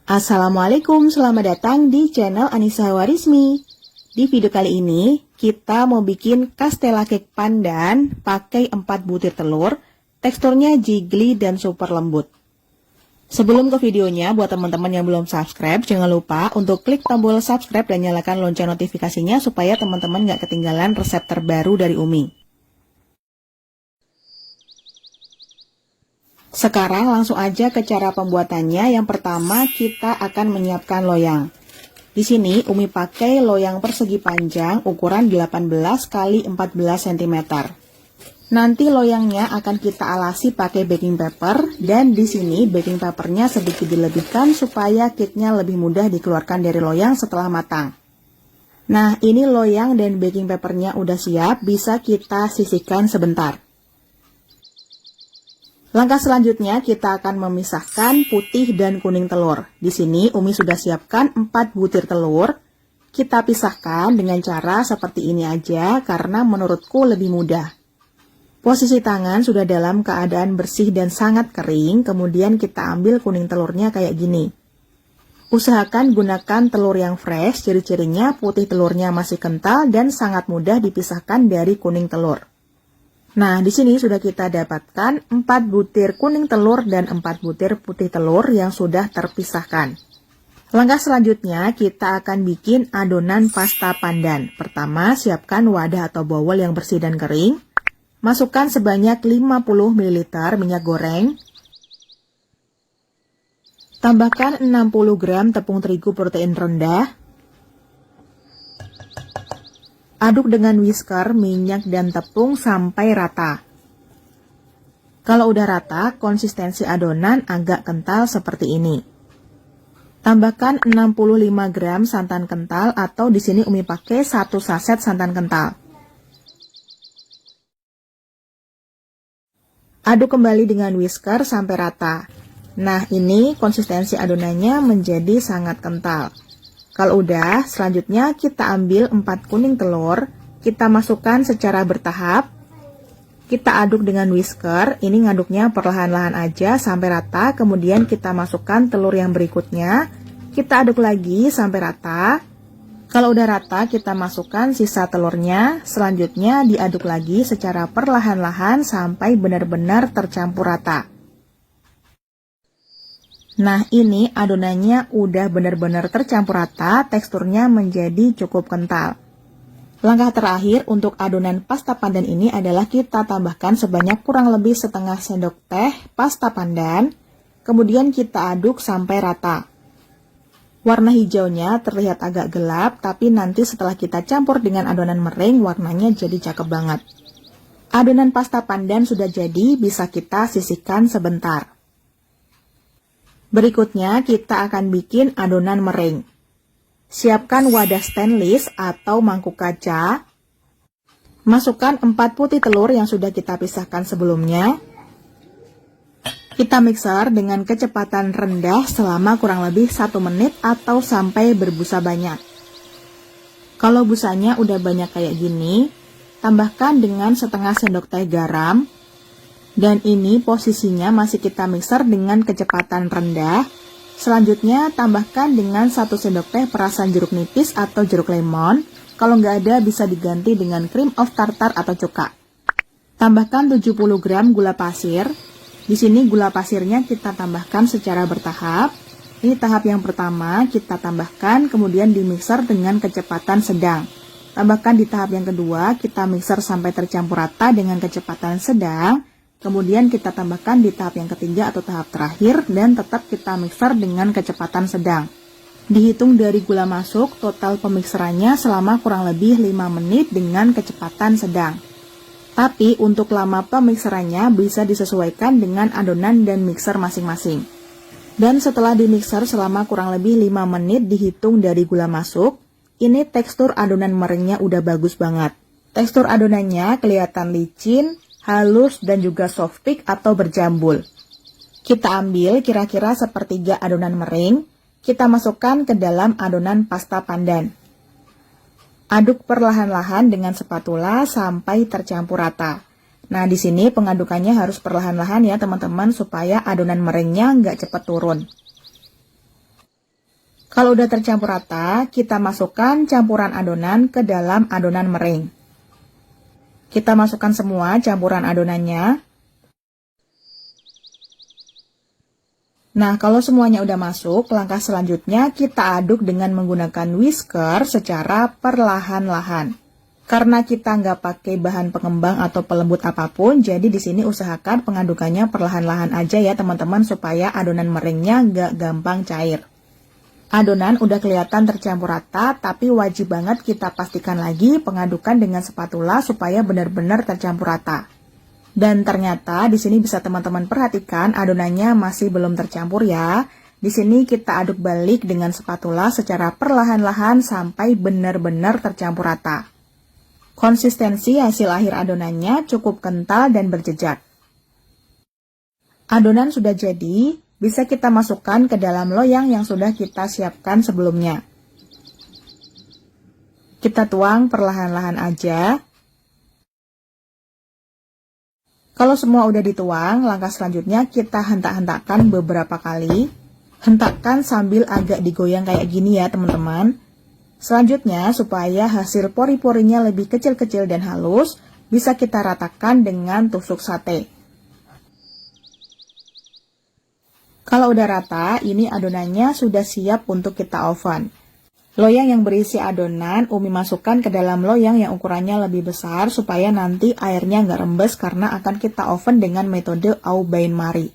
Assalamualaikum, selamat datang di channel Anissa Warismi. Di video kali ini, kita mau bikin kastela cake pandan pakai 4 butir telur, teksturnya jiggly dan super lembut. Sebelum ke videonya, buat teman-teman yang belum subscribe, jangan lupa untuk klik tombol subscribe dan nyalakan lonceng notifikasinya supaya teman-teman gak ketinggalan resep terbaru dari Umi. Sekarang langsung aja ke cara pembuatannya. Yang pertama kita akan menyiapkan loyang. Di sini Umi pakai loyang persegi panjang ukuran 18 x 14 cm. Nanti loyangnya akan kita alasi pakai baking paper dan di sini baking papernya sedikit dilebihkan supaya cake-nya lebih mudah dikeluarkan dari loyang setelah matang. Nah, ini loyang dan baking papernya udah siap, bisa kita sisihkan sebentar. Langkah selanjutnya kita akan memisahkan putih dan kuning telur. Di sini Umi sudah siapkan 4 butir telur. Kita pisahkan dengan cara seperti ini aja karena menurutku lebih mudah. Posisi tangan sudah dalam keadaan bersih dan sangat kering, kemudian kita ambil kuning telurnya kayak gini. Usahakan gunakan telur yang fresh, ciri-cirinya putih telurnya masih kental dan sangat mudah dipisahkan dari kuning telur. Nah, di sini sudah kita dapatkan 4 butir kuning telur dan 4 butir putih telur yang sudah terpisahkan. Langkah selanjutnya, kita akan bikin adonan pasta pandan. Pertama, siapkan wadah atau bowl yang bersih dan kering. Masukkan sebanyak 50 ml minyak goreng. Tambahkan 60 gram tepung terigu protein rendah. Aduk dengan whisker, minyak, dan tepung sampai rata. Kalau udah rata, konsistensi adonan agak kental seperti ini. Tambahkan 65 gram santan kental atau di sini Umi pakai 1 saset santan kental. Aduk kembali dengan whisker sampai rata. Nah, ini konsistensi adonannya menjadi sangat kental. Kalau udah, selanjutnya kita ambil 4 kuning telur, kita masukkan secara bertahap, kita aduk dengan whisker, ini ngaduknya perlahan-lahan aja sampai rata, kemudian kita masukkan telur yang berikutnya, kita aduk lagi sampai rata. Kalau udah rata, kita masukkan sisa telurnya, selanjutnya diaduk lagi secara perlahan-lahan sampai benar-benar tercampur rata. Nah, ini adonannya udah benar-benar tercampur rata, teksturnya menjadi cukup kental. Langkah terakhir untuk adonan pasta pandan ini adalah kita tambahkan sebanyak kurang lebih setengah sendok teh pasta pandan, kemudian kita aduk sampai rata. Warna hijaunya terlihat agak gelap, tapi nanti setelah kita campur dengan adonan meringue, warnanya jadi cakep banget. Adonan pasta pandan sudah jadi, bisa kita sisihkan sebentar. Berikutnya kita akan bikin adonan meringue. Siapkan wadah stainless atau mangkuk kaca. Masukkan 4 putih telur yang sudah kita pisahkan sebelumnya. Kita mixer dengan kecepatan rendah selama kurang lebih 1 menit atau sampai berbusa banyak. Kalau busanya udah banyak kayak gini, tambahkan dengan setengah sendok teh garam. Dan ini posisinya masih kita mixer dengan kecepatan rendah. Selanjutnya tambahkan dengan 1 sendok teh perasan jeruk nipis atau jeruk lemon. Kalau nggak ada bisa diganti dengan cream of tartar atau cuka. Tambahkan 70 gram gula pasir. Di sini gula pasirnya kita tambahkan secara bertahap. Ini tahap yang pertama kita tambahkan, kemudian dimixer dengan kecepatan sedang. Tambahkan di tahap yang kedua, kita mixer sampai tercampur rata dengan kecepatan sedang. Kemudian kita tambahkan di tahap yang ketiga atau tahap terakhir dan tetap kita mixer dengan kecepatan sedang. Dihitung dari gula masuk, total pemixerannya selama kurang lebih 5 menit dengan kecepatan sedang. Tapi untuk lama pemixerannya bisa disesuaikan dengan adonan dan mixer masing-masing. Dan setelah dimixer selama kurang lebih 5 menit dihitung dari gula masuk, ini tekstur adonan meringuenya udah bagus banget. Tekstur adonannya kelihatan licin, halus, dan juga soft peak atau berjambul. Kita ambil kira-kira sepertiga adonan meringue, kita masukkan ke dalam adonan pasta pandan. Aduk perlahan-lahan dengan spatula sampai tercampur rata. Nah, di sini pengadukannya harus perlahan-lahan ya teman-teman supaya adonan meringuenya nggak cepat turun. Kalau udah tercampur rata, kita masukkan campuran adonan ke dalam adonan meringue. Kita masukkan semua campuran adonannya. Nah, kalau semuanya udah masuk, langkah selanjutnya kita aduk dengan menggunakan whisker secara perlahan-lahan. Karena kita nggak pakai bahan pengembang atau pelembut apapun, jadi di sini usahakan pengadukannya perlahan-lahan aja ya teman-teman, supaya adonan meringuenya nggak gampang cair. Adonan udah kelihatan tercampur rata, tapi wajib banget kita pastikan lagi pengadukan dengan spatula supaya benar-benar tercampur rata. Dan ternyata di sini bisa teman-teman perhatikan adonannya masih belum tercampur ya. Di sini kita aduk balik dengan spatula secara perlahan-lahan sampai benar-benar tercampur rata. Konsistensi hasil akhir adonannya cukup kental dan berjejak. Adonan sudah jadi, bisa kita masukkan ke dalam loyang yang sudah kita siapkan sebelumnya. Kita tuang perlahan-lahan aja. Kalau semua udah dituang, langkah selanjutnya kita hentak-hentakkan beberapa kali. Hentakkan sambil agak digoyang kayak gini ya teman-teman. Selanjutnya, supaya hasil pori-porinya lebih kecil-kecil dan halus, bisa kita ratakan dengan tusuk sate. Kalau udah rata, ini adonannya sudah siap untuk kita oven. Loyang yang berisi adonan, Umi masukkan ke dalam loyang yang ukurannya lebih besar supaya nanti airnya nggak rembes karena akan kita oven dengan metode au bain-marie.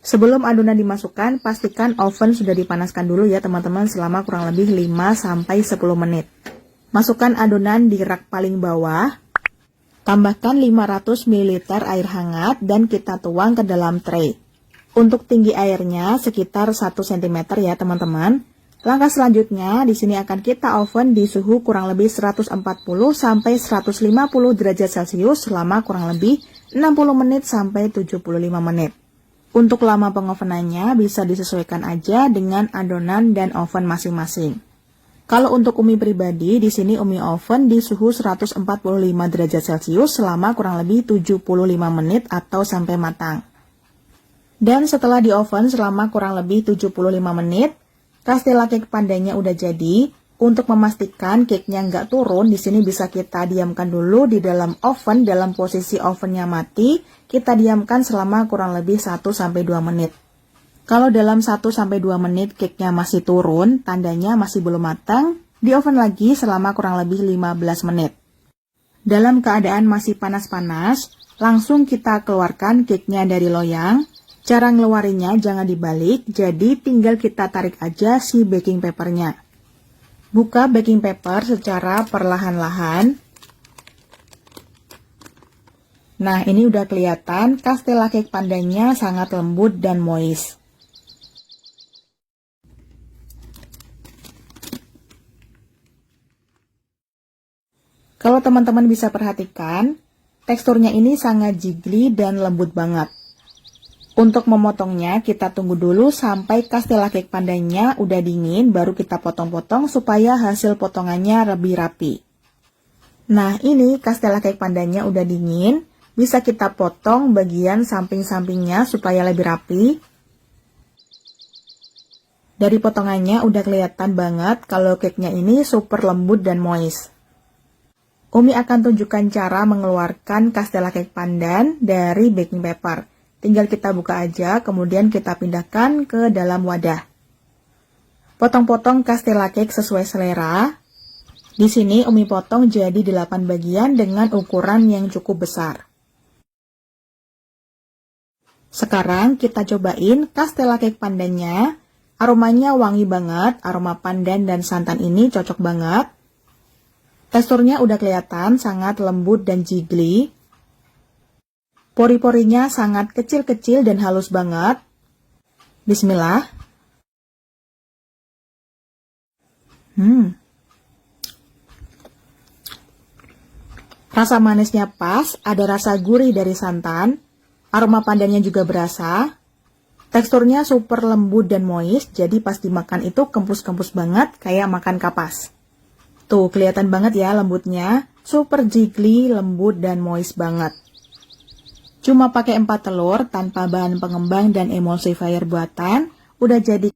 Sebelum adonan dimasukkan, pastikan oven sudah dipanaskan dulu ya teman-teman selama kurang lebih 5-10 menit. Masukkan adonan di rak paling bawah, tambahkan 500 ml air hangat dan kita tuang ke dalam tray. Untuk tinggi airnya sekitar 1 cm ya teman-teman. Langkah selanjutnya, di sini akan kita oven di suhu kurang lebih 140 sampai 150 derajat Celcius selama kurang lebih 60 menit sampai 75 menit. Untuk lama pengovenannya bisa disesuaikan aja dengan adonan dan oven masing-masing. Kalau untuk Umi pribadi, di sini Umi oven di suhu 145 derajat Celcius selama kurang lebih 75 menit atau sampai matang. Dan setelah di oven selama kurang lebih 75 menit, Castella cake pandanya udah jadi. Untuk memastikan cake-nya nggak turun, di sini bisa kita diamkan dulu di dalam oven dalam posisi ovennya mati. Kita diamkan selama kurang lebih 1-2 menit. Kalau dalam 1-2 menit cake-nya masih turun, tandanya masih belum matang, di oven lagi selama kurang lebih 15 menit. Dalam keadaan masih panas-panas, langsung kita keluarkan cake-nya dari loyang. Cara ngeluarinnya jangan dibalik, jadi tinggal kita tarik aja si baking papernya. Buka baking paper secara perlahan-lahan. Nah, ini udah kelihatan Castella cake pandanya sangat lembut dan moist. Kalau teman-teman bisa perhatikan, teksturnya ini sangat jiggly dan lembut banget. Untuk memotongnya, kita tunggu dulu sampai Castella cake pandanya udah dingin, baru kita potong-potong supaya hasil potongannya lebih rapi. Nah, ini Castella cake pandanya udah dingin, bisa kita potong bagian samping-sampingnya supaya lebih rapi. Dari potongannya udah kelihatan banget kalau cake-nya ini super lembut dan moist. Umi akan tunjukkan cara mengeluarkan Castella cake pandan dari baking paper. Tinggal kita buka aja, kemudian kita pindahkan ke dalam wadah. Potong-potong Castella cake sesuai selera. Di sini Umi potong jadi 8 bagian dengan ukuran yang cukup besar. Sekarang kita cobain Castella cake pandannya. Aromanya wangi banget, aroma pandan dan santan ini cocok banget. Teksturnya udah kelihatan sangat lembut dan jiggly. Pori-porinya sangat kecil-kecil dan halus banget. Bismillah. Rasa manisnya pas, ada rasa gurih dari santan. Aroma pandannya juga berasa. Teksturnya super lembut dan moist, jadi pas dimakan itu kempus-kempus banget kayak makan kapas. Tuh, kelihatan banget ya lembutnya. Super jiggly, lembut dan moist banget. Cuma pakai 4 telur tanpa bahan pengembang dan emulsifier buatan, udah jadi